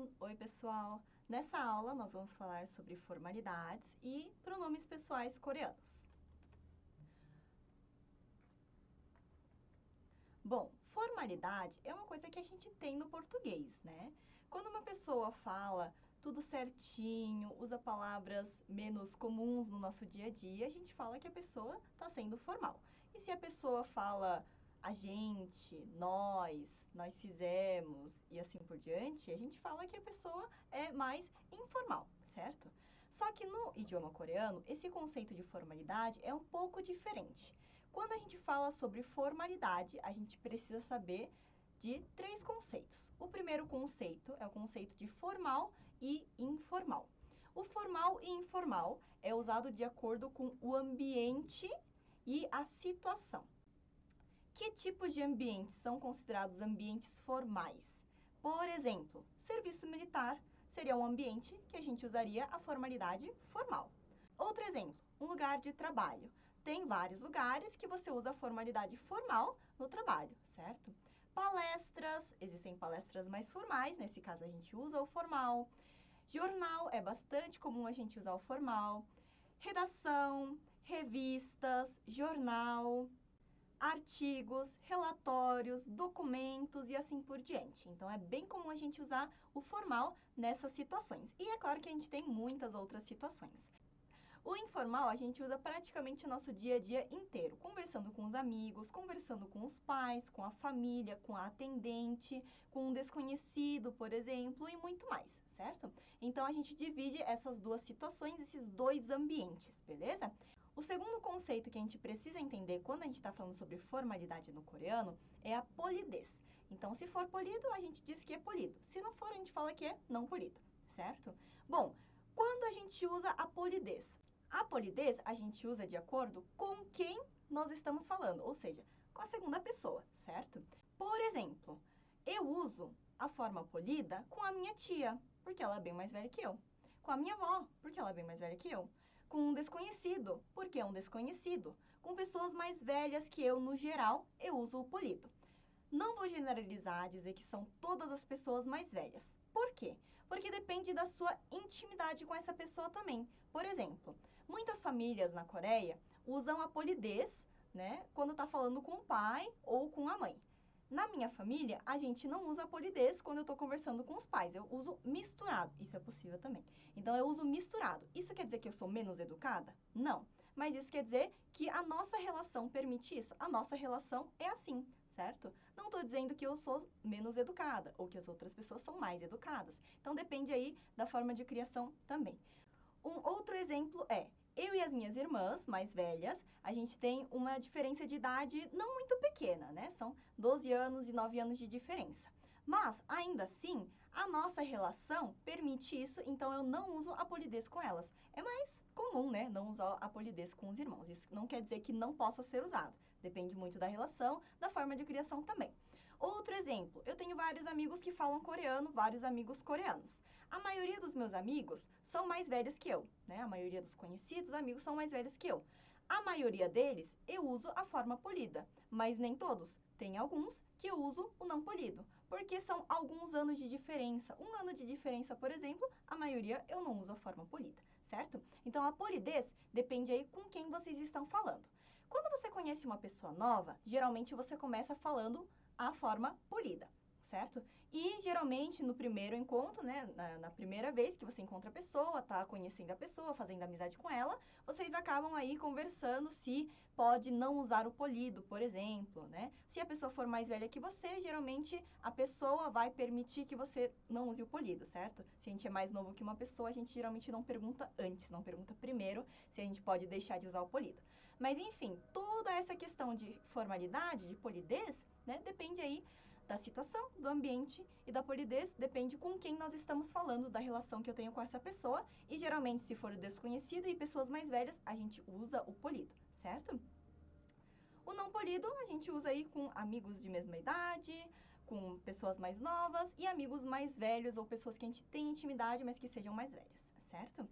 everyone! Oi, pessoal! Nessa aula, nós vamos falar sobre formalidades e pronomes pessoais coreanos. Bom, formalidade é uma coisa que a gente tem no português, né? Quando uma pessoa fala tudo certinho, usa palavras menos comuns no nosso dia a dia, a gente fala que a pessoa está sendo formal. E se a pessoa fala a gente, nós fizemos e assim por diante, a gente fala que a pessoa é mais informal, certo? Só que no idioma coreano, esse conceito de formalidade é um pouco diferente. Quando a gente fala sobre formalidade, a gente precisa saber de 3 conceitos. O primeiro conceito é o conceito de formal e informal. O formal e informal é usado de acordo com o ambiente e a situação. Que tipos de ambientes são considerados ambientes formais? Por exemplo, serviço militar seria um ambiente que a gente usaria a formalidade formal. Outro exemplo, um lugar de trabalho. Tem vários lugares que você usa a formalidade formal no trabalho, certo? Palestras, existem palestras mais formais, nesse caso a gente usa o formal. Jornal, é bastante comum a gente usar o formal. Redação, revistas, jornal, artigos, relatórios, documentos e assim por diante. Então, é bem comum a gente usar o formal nessas situações. E é claro que a gente tem muitas outras situações. O informal a gente usa praticamente o nosso dia a dia inteiro, conversando com os amigos, conversando com os pais, com a família, com a atendente, com um desconhecido, por exemplo, e muito mais, certo? Então, a gente divide essas duas situações, esses dois ambientes, beleza? O segundo conceito que a gente precisa entender quando a gente está falando sobre formalidade no coreano é a polidez. Então, se for polido, a gente diz que é polido. Se não for, a gente fala que é não polido, certo? Bom, quando a gente usa a polidez? A polidez a gente usa de acordo com quem nós estamos falando, ou seja, com a segunda pessoa, certo? Por exemplo, eu uso a forma polida com a minha tia, porque ela é bem mais velha que eu. Com a minha avó, porque ela é bem mais velha que eu. Com um desconhecido, porque é um desconhecido. Com pessoas mais velhas que eu, no geral, eu uso o polido. Não vou generalizar, dizer que são todas as pessoas mais velhas. Por quê? Porque depende da sua intimidade com essa pessoa também. Por exemplo, muitas famílias na Coreia usam a polidez, né, quando está falando com o pai ou com a mãe. Na minha família, a gente não usa a polidez quando eu estou conversando com os pais. Eu uso misturado. Isso é possível também. Então, eu uso misturado. Isso quer dizer que eu sou menos educada? Não. Mas isso quer dizer que a nossa relação permite isso. A nossa relação é assim, certo? Não estou dizendo que eu sou menos educada ou que as outras pessoas são mais educadas. Então, depende aí da forma de criação também. Um outro exemplo é, eu e as minhas irmãs mais velhas, a gente tem uma diferença de idade não muito pequena, né? São 12 anos e 9 anos de diferença. Mas, ainda assim, a nossa relação permite isso, então eu não uso a polidez com elas. É mais comum, né? Não usar a polidez com os irmãos. Isso não quer dizer que não possa ser usado. Depende muito da relação, da forma de criação também. Outro exemplo, eu tenho vários amigos que falam coreano, vários amigos coreanos. A maioria dos meus amigos são mais velhos que eu, né? A maioria dos conhecidos amigos são mais velhos que eu. A maioria deles, eu uso a forma polida, mas nem todos. Tem alguns que eu uso o não polido, porque são alguns anos de diferença. Um ano de diferença, por exemplo, a maioria eu não uso a forma polida, certo? Então, a polidez depende aí com quem vocês estão falando. Quando você conhece uma pessoa nova, geralmente você começa falando a forma polida, certo? E, geralmente, no primeiro encontro, né, na primeira vez que você encontra a pessoa, tá conhecendo a pessoa, fazendo amizade com ela, vocês acabam aí conversando se pode não usar o polido, por exemplo, né? Se a pessoa for mais velha que você, geralmente a pessoa vai permitir que você não use o polido, certo? Se a gente é mais novo que uma pessoa, a gente geralmente não pergunta antes, não pergunta primeiro se a gente pode deixar de usar o polido. Mas, enfim, toda essa questão de formalidade, de polidez, né, depende aí da situação, do ambiente e da polidez, depende com quem nós estamos falando, da relação que eu tenho com essa pessoa. E, geralmente, se for desconhecido e pessoas mais velhas, a gente usa o polido, certo? O não polido a gente usa aí com amigos de mesma idade, com pessoas mais novas e amigos mais velhos ou pessoas que a gente tem intimidade, mas que sejam mais velhas, certo?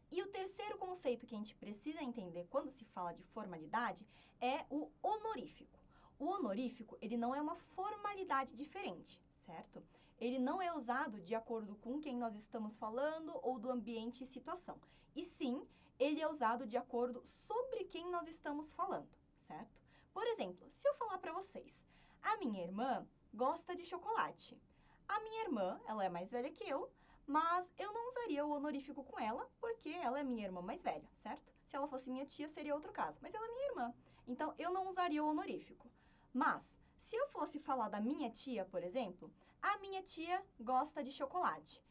E o terceiro conceito que a gente precisa entender quando se fala de formalidade é o honorífico. O honorífico, ele não é uma formalidade diferente, certo? ele não é usado de acordo com quem nós estamos falando ou do ambiente e situação. E sim, ele é usado de acordo sobre quem nós estamos falando, certo? Por exemplo, se eu falar para vocês, a minha irmã gosta de chocolate. A minha irmã, ela é mais velha que eu, mas eu não usaria o honorífico com ela, porque ela é minha irmã mais velha, certo? Se ela fosse minha tia, seria outro caso, mas ela é minha irmã. Então, eu não usaria o honorífico. Mas, se eu fosse falar da minha tia, por exemplo, a minha tia gosta de chocolate.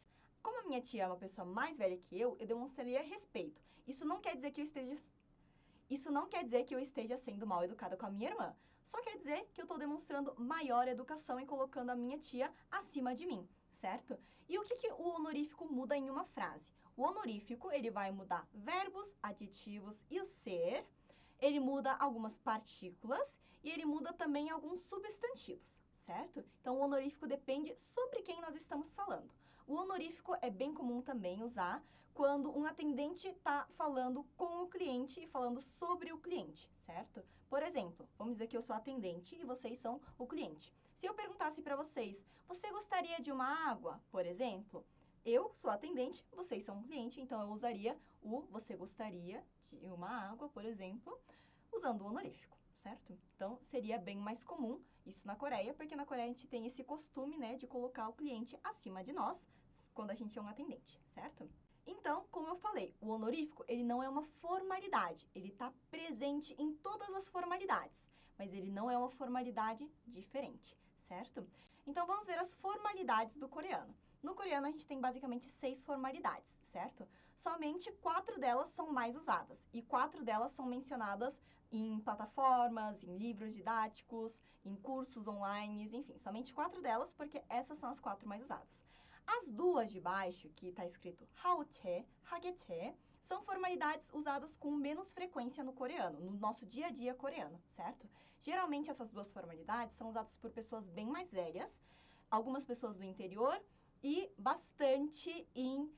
Como a minha tia é uma pessoa mais velha que eu demonstraria respeito. Isso não quer dizer que eu esteja sendo mal educada com a minha irmã. Só quer dizer que eu estou demonstrando maior educação e colocando a minha tia acima de mim, certo? E o que o honorífico muda em uma frase? O honorífico, ele vai mudar verbos, adjetivos e o ser. Ele muda algumas partículas e ele muda também alguns substantivos, certo? Então, o honorífico depende sobre quem nós estamos falando. O honorífico é bem comum também usar quando um atendente está falando com o cliente e falando sobre o cliente, certo? Por exemplo, vamos dizer que eu sou atendente e vocês são o cliente. Se eu perguntasse para vocês, você gostaria de uma água, por exemplo? Eu sou atendente, vocês são o cliente, então eu usaria o você gostaria de uma água, por exemplo, usando o honorífico, certo? Então, seria bem mais comum isso na Coreia, porque na Coreia a gente tem esse costume, né, de colocar o cliente acima de nós quando a gente é um atendente, certo? Então, como eu falei, o honorífico, ele não é uma formalidade, ele está presente em todas as formalidades, mas ele não é uma formalidade diferente, certo? Então, vamos ver as formalidades do coreano. No coreano, a gente tem basicamente 6 formalidades, certo? Somente 4 delas são mais usadas, e 4 delas são mencionadas em plataformas, em livros didáticos, em cursos online, enfim, somente 4 delas, porque essas são as 4 mais usadas. As duas de baixo, que está escrito haoche, hageche, são formalidades usadas com menos frequência no coreano, no nosso dia a dia coreano, certo? Geralmente essas duas formalidades são usadas por pessoas bem mais velhas, algumas pessoas do interior e bastante em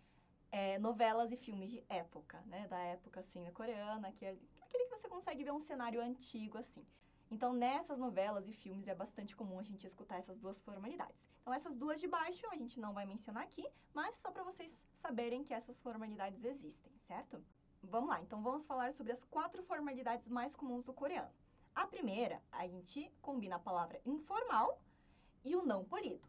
novelas e filmes de época, né? Da época, assim, coreana, aquele que você consegue ver um cenário antigo, assim. Então, nessas novelas e filmes é bastante comum a gente escutar essas duas formalidades. Então, essas duas de baixo a gente não vai mencionar aqui, mas só para vocês saberem que essas formalidades existem, certo? Vamos lá, então vamos falar sobre as 4 formalidades mais comuns do coreano. A primeira, a gente combina a palavra informal e o não polido.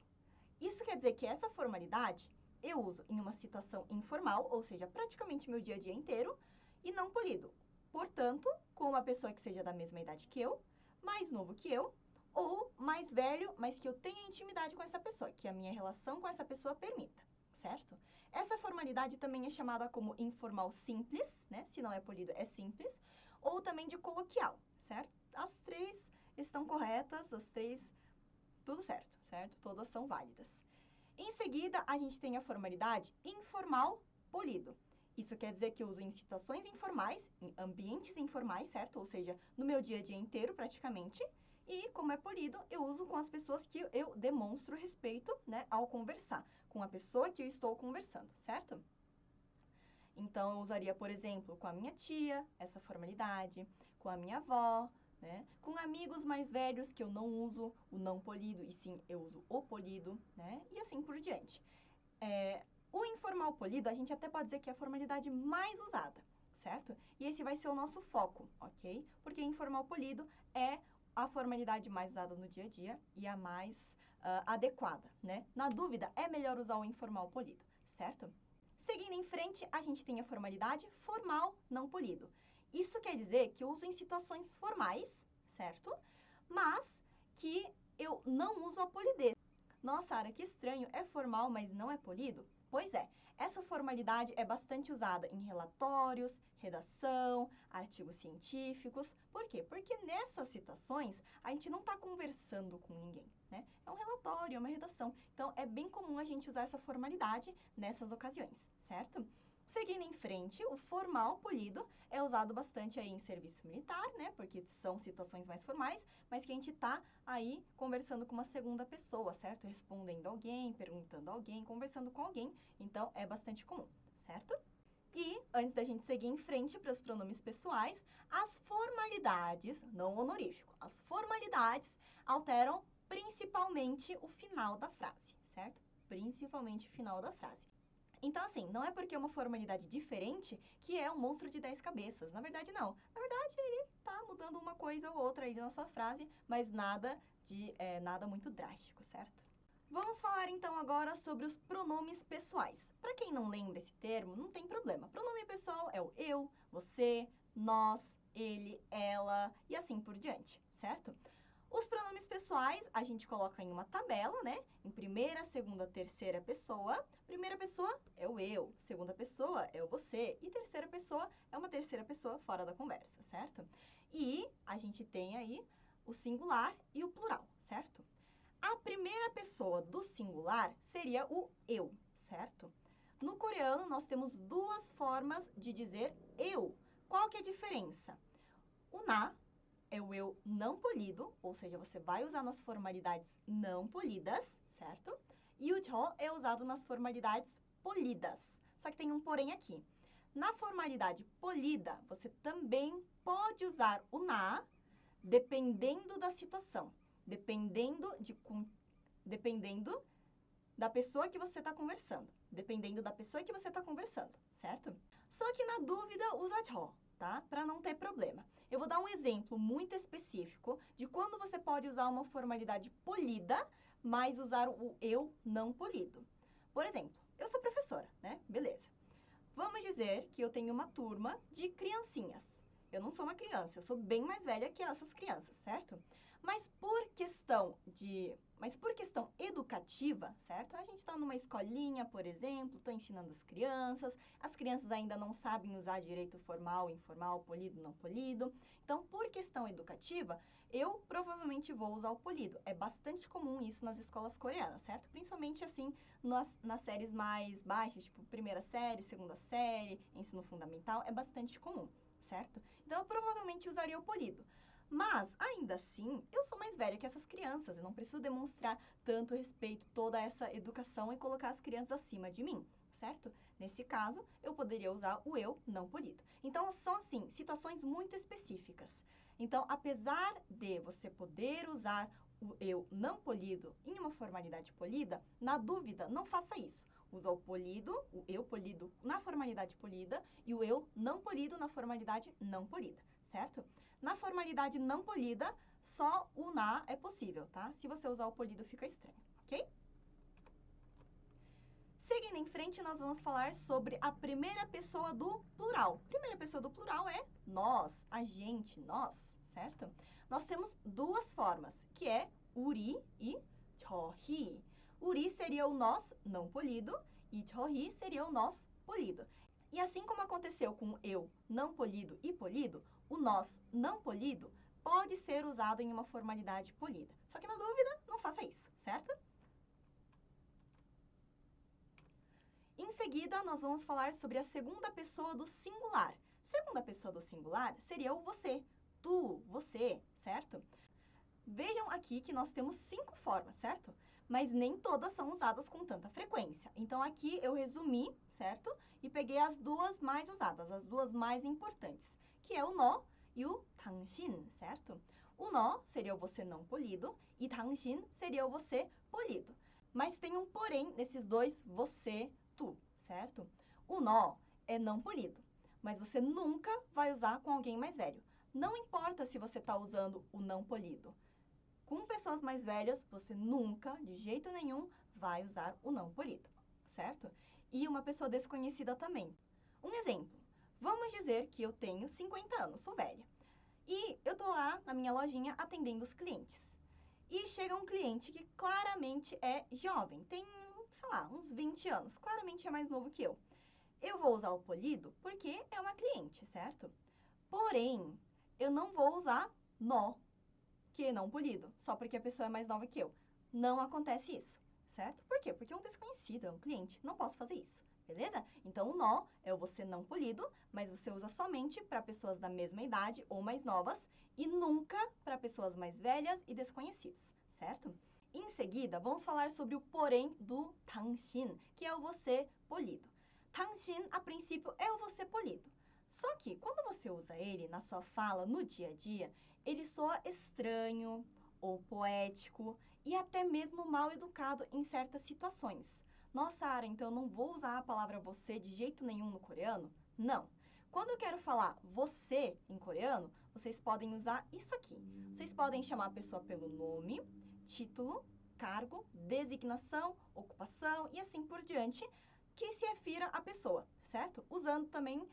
Isso quer dizer que essa formalidade eu uso em uma situação informal, ou seja, praticamente meu dia a dia inteiro, e não polido. Portanto, com uma pessoa que seja da mesma idade que eu, mais novo que eu, ou mais velho, mas que eu tenha intimidade com essa pessoa, que a minha relação com essa pessoa permita, certo? Essa formalidade também é chamada como informal simples, né? Se não é polido, é simples, ou também de coloquial, certo? As 3 estão corretas, as 3, tudo certo, certo? Todas são válidas. Em seguida, a gente tem a formalidade informal polido. Isso quer dizer que eu uso em situações informais, em ambientes informais, certo? Ou seja, no meu dia a dia inteiro, praticamente. E, como é polido, eu uso com as pessoas que eu demonstro respeito, né, ao conversar. Com a pessoa que eu estou conversando, certo? Então, eu usaria, por exemplo, com a minha tia, essa formalidade, com a minha avó, né? Com amigos mais velhos, que eu não uso o não polido, e sim, eu uso o polido, né? E assim por diante. O informal polido, a gente até pode dizer que é a formalidade mais usada, certo? E esse vai ser o nosso foco, ok? Porque informal polido é a formalidade mais usada no dia a dia e a mais adequada, né? Na dúvida, é melhor usar o informal polido, certo? Seguindo em frente, a gente tem a formalidade formal não polido. Isso quer dizer que eu uso em situações formais, certo? Mas que eu não uso a polidez. Nossa, Ara, que estranho, é formal, mas não é polido? Pois é, essa formalidade é bastante usada em relatórios, redação, artigos científicos. Por quê? Porque nessas situações a gente não está conversando com ninguém, né? É um relatório, é uma redação. Então, é bem comum a gente usar essa formalidade nessas ocasiões, certo? Seguindo em frente, o formal polido é usado bastante aí em serviço militar, né? Porque são situações mais formais, mas que a gente está aí conversando com uma segunda pessoa, certo? Respondendo alguém, perguntando alguém, conversando com alguém. Então, é bastante comum, certo? E, antes da gente seguir em frente para os pronomes pessoais, as formalidades, não honorífico, as formalidades alteram principalmente o final da frase, certo? principalmente o final da frase. Então, assim, não é porque é uma formalidade diferente que é um monstro de 10 cabeças. Na verdade, não. Na verdade, ele tá mudando uma coisa ou outra aí na sua frase, mas nada muito drástico, certo? Vamos falar então agora sobre os pronomes pessoais. Para quem não lembra esse termo, não tem problema. Pronome pessoal é o eu, você, nós, ele, ela e assim por diante, certo? Os pronomes pessoais a gente coloca em uma tabela, né? Em primeira, segunda, terceira pessoa. Primeira pessoa é o eu, segunda pessoa é o você e terceira pessoa é uma terceira pessoa fora da conversa, certo? E a gente tem aí o singular e o plural, certo? A primeira pessoa do singular seria o eu, certo? No coreano, nós temos duas formas de dizer eu. Qual que é a diferença? O na é o eu não polido, ou seja, você vai usar nas formalidades não polidas, certo? E o 저 é usado nas formalidades polidas. Só que tem um porém aqui. Na formalidade polida, você também pode usar o na, dependendo da situação. Dependendo da pessoa que você está conversando. Dependendo da pessoa que você está conversando, certo? Só que na dúvida, usa 저, tá? Para não ter problema. Eu vou dar um exemplo muito específico de quando você pode usar uma formalidade polida, mas usar o eu não polido. Por exemplo, eu sou professora, né? Beleza. Vamos dizer que eu tenho uma turma de criancinhas. Eu não sou uma criança, eu sou bem mais velha que essas crianças, certo? Mas por questão educativa, certo? A gente está numa escolinha, por exemplo, estou ensinando as crianças ainda não sabem usar direito formal, informal, polido, não polido. Então, por questão educativa, eu provavelmente vou usar o polido. É bastante comum isso nas escolas coreanas, certo? Principalmente, assim, nas séries mais baixas, tipo primeira série, segunda série, ensino fundamental, é bastante comum, certo? Então, eu provavelmente usaria o polido. Mas, ainda assim, eu sou mais velha que essas crianças. Eu não preciso demonstrar tanto respeito, toda essa educação e colocar as crianças acima de mim, certo? Nesse caso, eu poderia usar o eu não polido. Então, são, assim, situações muito específicas. Então, apesar de você poder usar o eu não polido em uma formalidade polida, na dúvida, não faça isso. Usa o polido, o eu polido na formalidade polida e o eu não polido na formalidade não polida, certo? Na formalidade não polida, só o na é possível, tá? Se você usar o polido, fica estranho, ok? Seguindo em frente, nós vamos falar sobre a primeira pessoa do plural. Primeira pessoa do plural é nós, a gente, nós, certo? Nós temos duas formas, que é 우리 e 저희. 우리 seria o nós não polido e 저희 seria o nós polido. E assim como aconteceu com eu não polido e polido, o nós não polido pode ser usado em uma formalidade polida. Só que na dúvida, não faça isso, certo? Em seguida, nós vamos falar sobre a segunda pessoa do singular. Segunda pessoa do singular seria o você, tu, você, certo? Vejam aqui que nós temos 5 formas, certo? Mas nem todas são usadas com tanta frequência. Então, aqui eu resumi, certo? E peguei as duas mais usadas, as duas mais importantes, que é o nó e o 당신, certo? O nó seria o você não polido e 당신 seria o você polido. Mas tem um porém nesses dois você, tu, certo? O nó é não polido, mas você nunca vai usar com alguém mais velho. Não importa se você está usando o não polido. Com pessoas mais velhas, você nunca, de jeito nenhum, vai usar o não polido, certo? E uma pessoa desconhecida também. Um exemplo. Vamos dizer que eu tenho 50 anos, sou velha. E eu tô lá na minha lojinha atendendo os clientes. E chega um cliente que claramente é jovem, tem, sei lá, uns 20 anos, claramente é mais novo que eu. Eu vou usar o polido porque é uma cliente, certo? Porém, eu não vou usar nó, que não polido, só porque a pessoa é mais nova que eu. Não acontece isso, certo? Por quê? Porque é um desconhecido, é um cliente, não posso fazer isso, beleza? Então, o nó é o você não polido, mas você usa somente para pessoas da mesma idade ou mais novas e nunca para pessoas mais velhas e desconhecidos, certo? Em seguida, vamos falar sobre o porém do 당신, que é o você polido. 당신, a princípio, é o você polido. Só que, quando você usa ele na sua fala, no dia a dia, ele soa estranho ou poético e até mesmo mal educado em certas situações. Nossa, Ara, então eu não vou usar a palavra você de jeito nenhum no coreano? Não. Quando eu quero falar você em coreano, vocês podem usar isso aqui. Vocês podem chamar a pessoa pelo nome, título, cargo, designação, ocupação e assim por diante, que se refira à pessoa, certo? Usando também,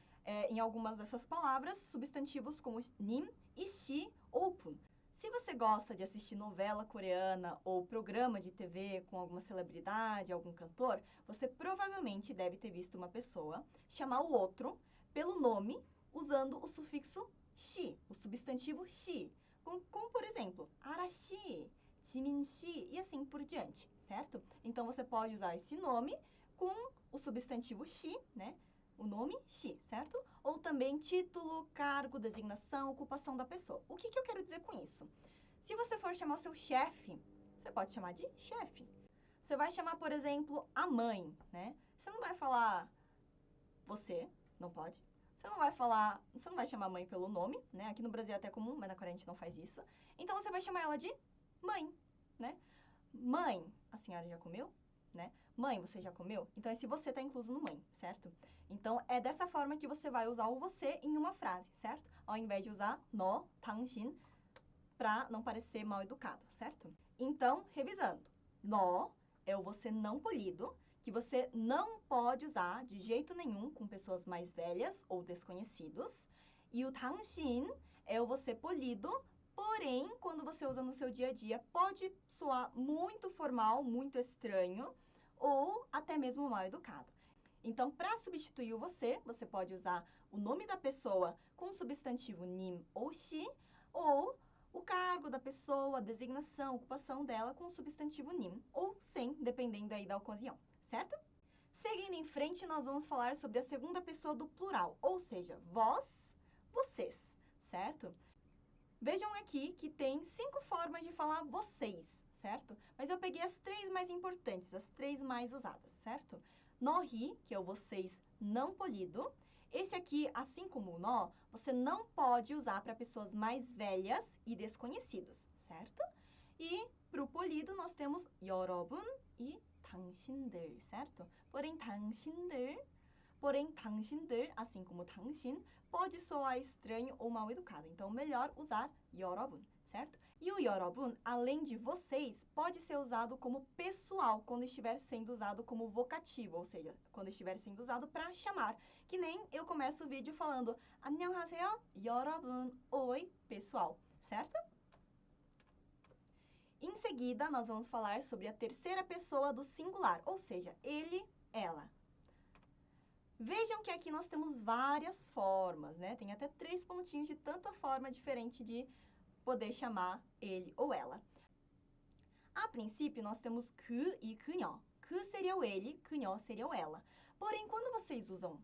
em algumas dessas palavras, substantivos como 님 e she ou pun. Se você gosta de assistir novela coreana ou programa de TV com alguma celebridade, algum cantor, você provavelmente deve ter visto uma pessoa chamar o outro pelo nome usando o sufixo she, o substantivo she, como por exemplo, Arashi, Jimin-shi e assim por diante, certo? Então você pode usar esse nome com o substantivo she, né? O nome she, certo? Ou também título, cargo, designação, ocupação da pessoa. O que eu quero dizer com isso? Se você for chamar o seu chefe, você pode chamar de chefe. Você vai chamar, por exemplo, a mãe, né? Você não vai falar você, não pode. Você não vai chamar a mãe pelo nome, né? Aqui no Brasil é até comum, mas na Coreia a gente não faz isso. Então você vai chamar ela de mãe, né? Mãe, a senhora já comeu? Né? Mãe, você já comeu? Então, esse você está incluso no mãe, certo? Então, é dessa forma que você vai usar o você em uma frase, certo? Ao invés de usar no, 당신, para não parecer mal educado, certo? Então, revisando. No é o você não polido, que você não pode usar de jeito nenhum com pessoas mais velhas ou desconhecidos. E o 당신 é o você polido, porém, quando você usa no seu dia a dia, pode soar muito formal, muito estranho ou até mesmo mal educado. Então, para substituir o você pode usar o nome da pessoa com o substantivo 님 ou she, ou o cargo da pessoa, a designação, a ocupação dela com o substantivo 님, ou sem, dependendo aí da ocasião, certo? Seguindo em frente, nós vamos falar sobre a segunda pessoa do plural, ou seja, vós, vocês, certo? Vejam aqui que tem 5 formas de falar vocês, certo? Mas eu peguei as 3 mais importantes, as 3 mais usadas, certo? Nohi, que é o vocês não polido. Esse aqui, assim como o nó, você não pode usar para pessoas mais velhas e desconhecidos, certo? E para o polido nós temos 여러분 e 당신들, certo? Porém, 당신들, assim como 당신, pode soar estranho ou mal educado. Então, melhor usar 여러분, certo? E o 여러분, além de vocês, pode ser usado como pessoal quando estiver sendo usado como vocativo, ou seja, quando estiver sendo usado para chamar. Que nem eu começo o vídeo falando 안녕하세요, 여러분, oi, pessoal, certo? Em seguida, nós vamos falar sobre a terceira pessoa do singular, ou seja, ele, ela. Vejam que aqui nós temos várias formas, né? Tem até 3 pontinhos de tanta forma diferente de poder chamar ele ou ela. A princípio, nós temos que e 그녀. Que seria o ele, 그녀 seria o ela. Porém, quando vocês usam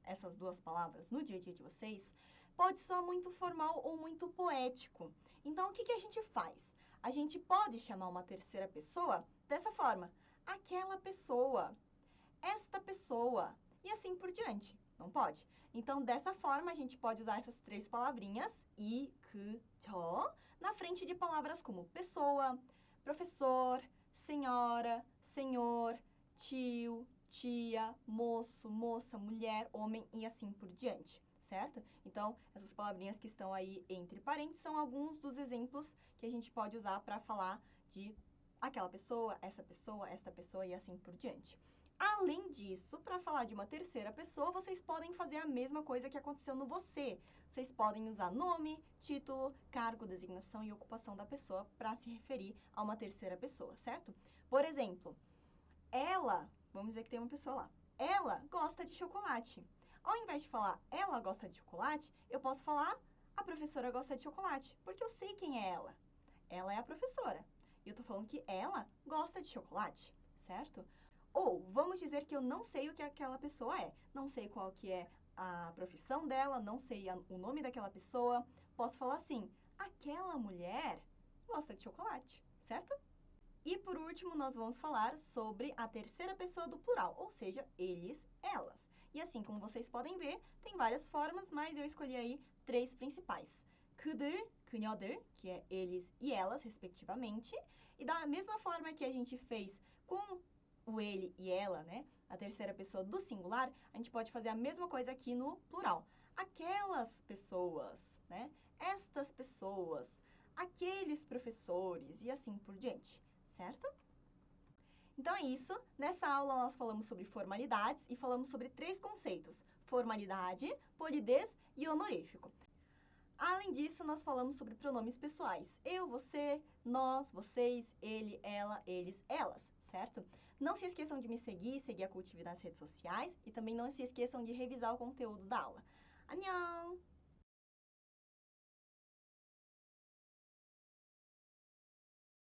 essas duas palavras no dia a dia de vocês, pode soar muito formal ou muito poético. Então, o que a gente faz? A gente pode chamar uma terceira pessoa dessa forma. Aquela pessoa, esta pessoa, e assim por diante. Não pode? Então, dessa forma, a gente pode usar essas 3 palavrinhas, i, que, 저, na frente de palavras como pessoa, professor, senhora, senhor, tio, tia, moço, moça, mulher, homem e assim por diante, certo? Então, essas palavrinhas que estão aí entre parênteses são alguns dos exemplos que a gente pode usar para falar de aquela pessoa, esta pessoa e assim por diante. Além disso, para falar de uma terceira pessoa, vocês podem fazer a mesma coisa que aconteceu no você. Vocês podem usar nome, título, cargo, designação e ocupação da pessoa para se referir a uma terceira pessoa, certo? Por exemplo, ela, vamos dizer que tem uma pessoa lá, ela gosta de chocolate. Ao invés de falar ela gosta de chocolate, eu posso falar a professora gosta de chocolate, porque eu sei quem é ela. Ela é a professora. E eu tô falando que ela gosta de chocolate, certo? Ou, vamos dizer que eu não sei o que aquela pessoa é. Não sei qual que é a profissão dela, não sei o nome daquela pessoa. Posso falar assim, aquela mulher gosta de chocolate, certo? E por último, nós vamos falar sobre a terceira pessoa do plural, ou seja, eles, elas. E assim como vocês podem ver, tem várias formas, mas eu escolhi aí 3 principais. 그들, 그녀들, que é eles e elas, respectivamente. E da mesma forma que a gente fez com o ele e ela, né? A terceira pessoa do singular, a gente pode fazer a mesma coisa aqui no plural. Aquelas pessoas, né? Estas pessoas, aqueles professores e assim por diante, certo? Então é isso. Nessa aula nós falamos sobre formalidades e falamos sobre 3 conceitos: formalidade, polidez e honorífico. Além disso, nós falamos sobre pronomes pessoais. Eu, você, nós, vocês, ele, ela, eles, elas, certo? Não se esqueçam de me seguir a Cultive nas redes sociais e também não se esqueçam de revisar o conteúdo da aula. 안녕!